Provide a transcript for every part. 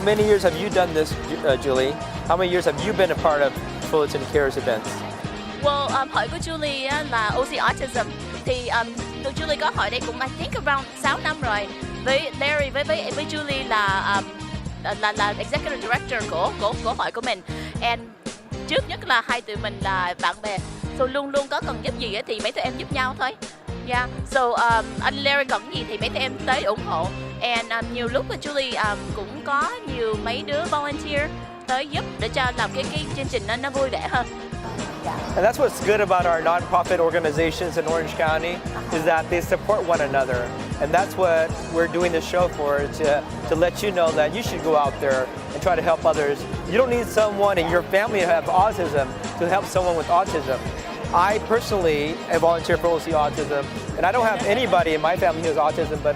many years have you done this, Julie? How many years have you been a part of Fullerton Cares events? Well, hỏi của Julie á, là OC Autism thì tụi Julie có hỏi đây cũng I think around 6 năm rồi. Với Larry với Julie là executive director của hội của mình. And trước nhất là hai tụi mình là bạn bè. So luôn luôn có cần giúp gì thì mấy tụi em giúp nhau thôi. Yeah. So anh Larry cần gì thì mấy tụi em tới ủng hộ. And nhiều lúc mà Julie cũng có nhiều mấy đứa volunteer tới giúp để cho làm cái chương trình nó vui vẻ hơn. And that's what's good about our nonprofit organizations in Orange County is that they support one another. And that's what we're doing this show for, to let you know that you should go out there and try to help others. You don't need someone in your family to have autism to help someone with autism. I personally have volunteered for OC Autism, and I don't have anybody in my family who has autism, but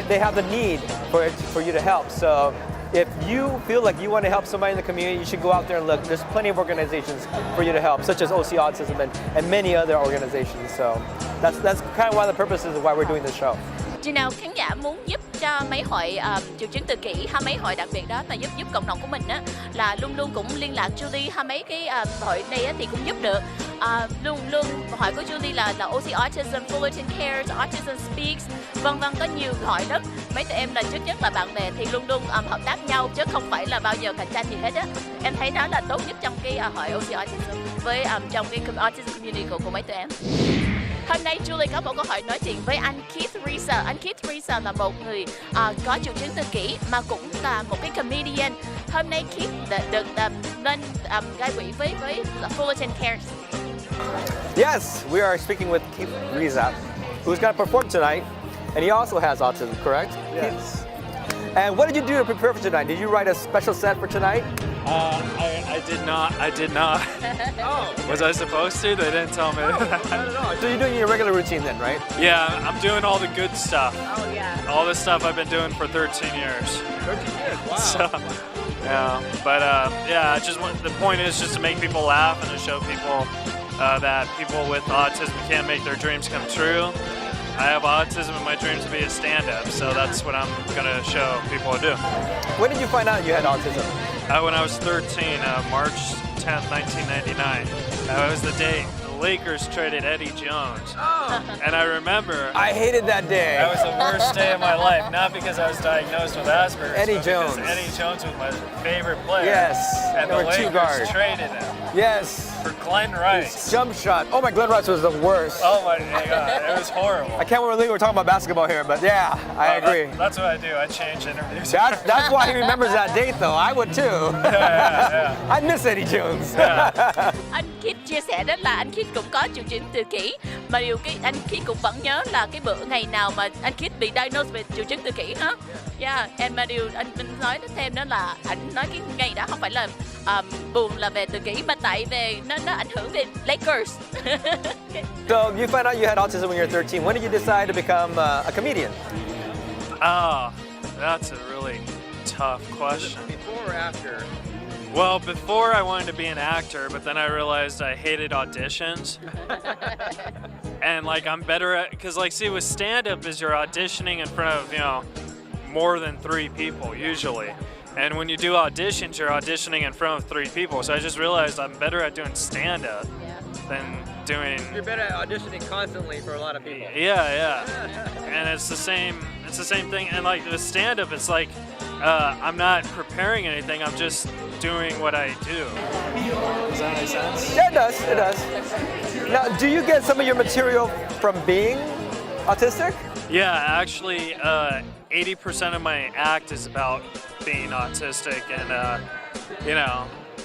they have the need for you to help. So if you feel like you want to help somebody in the community, you should go out there and look. There's plenty of organizations for you to help, such as OC Autism and many other organizations. So that's kind of one of the purposes of why we're doing this show. Chừng nào khán giả muốn giúp cho mấy hội triệu chứng tự kỷ hay mấy hội đặc biệt đó mà giúp cộng đồng của mình á, là luôn luôn cũng liên lạc Julie hay mấy cái hội này á, thì cũng giúp được. Luôn hội của Julie là OC Autism, Fullerton Cares, Autism Speaks, vân vân, có nhiều hội lắm. Mấy tụi em là trước nhất là bạn bè thì luôn luôn hợp tác nhau chứ không phải là bao giờ cạnh tranh gì hết á. Em thấy đó là tốt nhất trong cái hội OC Autism với trong cái autism community của mấy tụi em. Hôm nay Julie có một câu hỏi nói chuyện với anh Keith Risa. Anh Keith Risa là một người có triệu chứng tự kỷ mà cũng là một cái comedian. Hôm nay Keith được lên gây quỹ với Fullerton Cares. Yes, we are speaking with Keith Risa, who's going to perform tonight, and he also has autism, correct? Yes. And what did you do to prepare for tonight? Did you write a special set for tonight? I did not. Oh. Was I supposed to? They didn't tell me. No, not at all. So you're doing your regular routine then, right? Yeah, I'm doing all the good stuff. Oh yeah. All the stuff I've been doing for 13 years. 13 years, wow. So, yeah, but yeah, the point is just to make people laugh and to show people that people with autism can make their dreams come true. I have autism and my dreams to be a stand-up, so that's what I'm going to show people to do. When did you find out you had autism? When I was 13, March 10th, 1999. That was the day the Lakers traded Eddie Jones. Oh. And I remember... I hated that day. That was the worst day of my life, not because I was diagnosed with Asperger's, Eddie but Jones. because Eddie Jones was my favorite player. Yes, And the number two Lakers guard. traded him Yes. for Glenn Rice. Jump shot. Oh my, Glenn Rice was the worst. Oh my God, it was horrible. I can't believe we're talking about basketball here, but yeah, I agree. That's what I do. I change interviews. That's why he remembers that date, though. I would too. Yeah. I miss Eddie Jones. Anh Keith chia sẻ đó là anh Keith cũng có triệu chứng tự kỷ, mà điều cái anh Keith cũng vẫn nhớ là cái bữa ngày nào mà anh Keith bị diagnosed về triệu chứng tự kỷ hết. Yeah, and mà điều anh nói thêm đó là anh nói cái ngày đó không phải là buồn là về tự kỷ mà tại về nó ảnh hưởng về Lakers. So you found out you had autism when you were 13. When did you decide to become a comedian? Oh, that's a really tough question. Before or after? Well, before I wanted to be an actor, but then I realized I hated auditions. And like I'm better at, because like see with stand-up is you're auditioning in front of, more than 3 people usually. And when you do auditions, you're auditioning in front of 3 people. So I just realized I'm better at doing stand-up than doing... You're better at auditioning constantly for a lot of people. Yeah. And it's the same thing. And like the stand-up, it's like I'm not preparing anything. I'm just doing what I do. Does that make sense? Yeah, it does. Now, do you get some of your material from being autistic? Yeah, actually, 80% of my act is about being autistic, and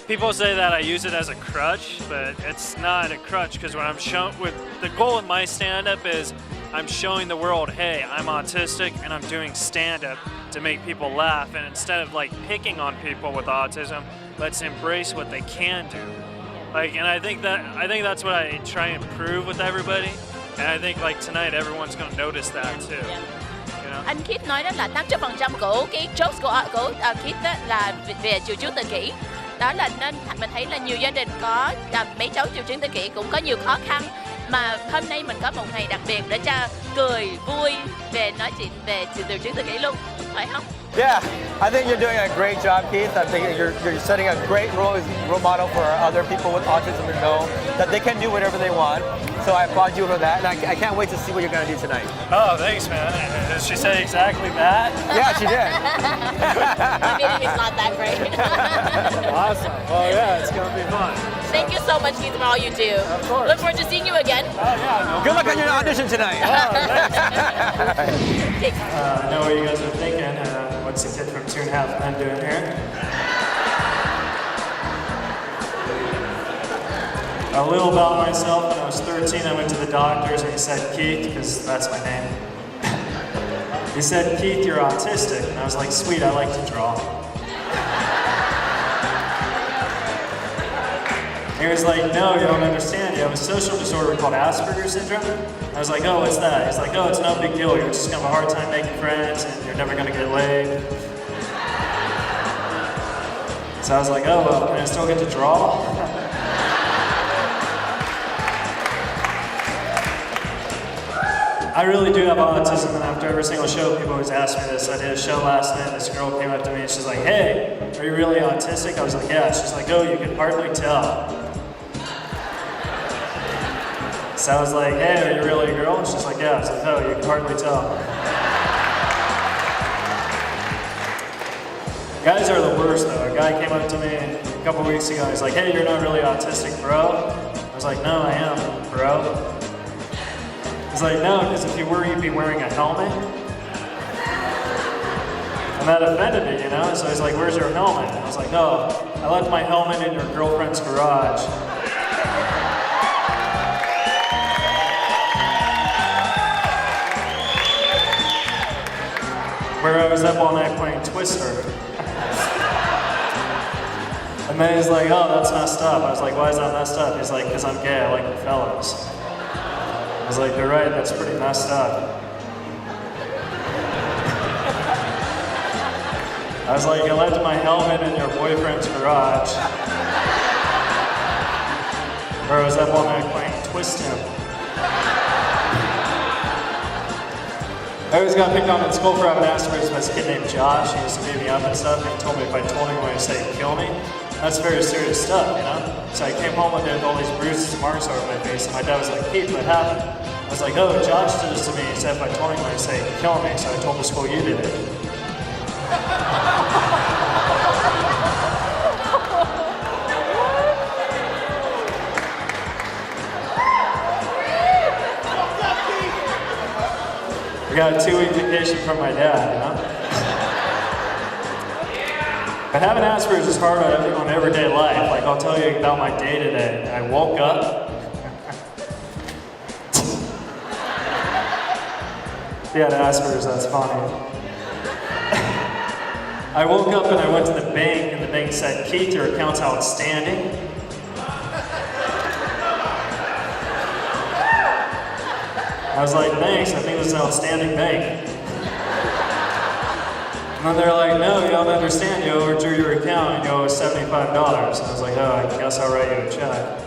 people say that I use it as a crutch, but it's not a crutch because when I'm the goal of my stand-up is I'm showing the world, hey, I'm autistic and I'm doing stand-up to make people laugh, and instead of like picking on people with autism, let's embrace what they can do. And I think that's what I try and prove with everybody, and I think like tonight everyone's gonna notice that too. Yeah. Anh Keith nói đó là 80% của cái jokes của Keith đó là về triệu chứng tự kỷ. Đó là nên mình thấy là nhiều gia đình có mấy cháu triệu chứng tự kỷ cũng có nhiều khó khăn, mà hôm nay mình có một ngày đặc biệt để cho cười vui về nói chuyện về triệu chứng tự kỷ luôn, phải không? Yeah, I think you're doing a great job, Keith. I think you're setting a great role model for other people with autism to know that they can do whatever they want. So I applaud you for that, and I can't wait to see what you're going to do tonight. Oh, thanks, man. Did she say exactly that? Yeah, she did. My meeting is not that great. Awesome. Well, yeah, it's going to be fun. Thank you so much, Keith, for all you do. Of course. Look forward to seeing you again. Oh, yeah. No Good luck on your audition tonight. Okay. I know what you guys are thinking. What's the kid from 2.5 Men doing here? A little about myself. When I was 13, I went to the doctors and he said, Keith, because that's my name. He said, Keith, you're autistic. And I was like, sweet, I like to draw. He was like, no, you don't understand. You have a social disorder called Asperger's syndrome. I was like, oh, what's that? He's like, oh, it's no big deal. You're just gonna have a hard time making friends and you're never gonna get laid. So I was like, oh, well, can I still get to draw? I really do have autism, and after every single show, people always ask me this. I did a show last night, and this girl came up to me and she's like, hey, are you really autistic? I was like, yeah. She's like, oh, you can hardly tell. So I was like, hey, are you really a girl? And she's like, yeah. I was like, oh, you can hardly tell. Guys are the worst, though. A guy came up to me a couple weeks ago. He's like, hey, you're not really autistic, bro. I was like, no, I am, bro. He's like, no, because if you were, you'd be wearing a helmet. And that offended me, you know? So he's like, where's your helmet? And I was like, oh, I left my helmet in your girlfriend's garage. Where I was up all night playing Twister. And then he's like, oh, that's messed up. I was like, why is that messed up? He's like, because I'm gay, I like the fellas. I was like, you're right, that's pretty messed up. I was like, I left my helmet in your boyfriend's garage. Where I was up all night playing Twist Him. I always got picked on in school for having Asperger's by this kid named Josh. He used to beat me up and stuff. He told me if I told him what he'd say, he'd kill me. That's very serious stuff, you know? So I came home one day with all these bruises and marks over my face, and my dad was like, Pete, what happened? I was like, oh, Josh did this to me. He said if I told him what he'd say, he'd kill me. So I told the school you did it. We got a 2-week vacation from my dad, you know? But having Asperger's is hard on everyday life. Like, I'll tell you about my day today. I woke up. Yeah, Asperger's, that's funny. I woke up and I went to the bank, and the bank said, Keith, your account's outstanding. I was like, thanks, I think this is an outstanding bank. And then they're like, no, you don't understand, you overdrew your account and you owe us $75. And I was like, oh, I guess I'll write you a check.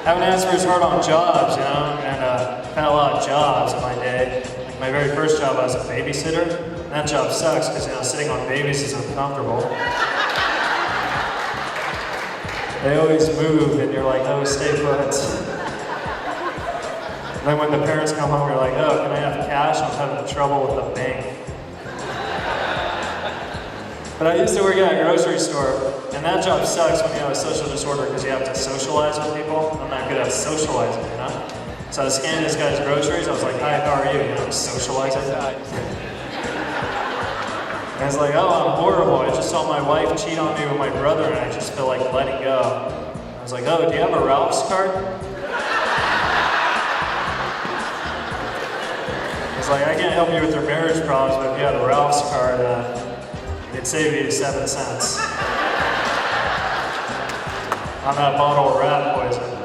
Having Asperger's hard on jobs, you know, and I've had a lot of jobs in my day. Like my very first job, I was a babysitter, and that job sucks because, you know, sitting on babies is uncomfortable. They always move, and you're like, oh, stay put. And then when the parents come home, you're like, oh, can I have cash? I'm having trouble with the bank. But I used to work at a grocery store, and that job sucks when you have a social disorder because you have to socialize with people. I'm not good at socializing, you know? So I was scanning this guy's groceries. I was like, hi, how are you? You know, socializing. And I was like, oh, I'm horrible. I just saw my wife cheat on me with my brother, and I just feel like letting go. I was like, oh, do you have a Ralph's card? I was like, I can't help you with your marriage problems, but if you had a Ralph's card, it'd save you 7 cents on that bottle of rat poison.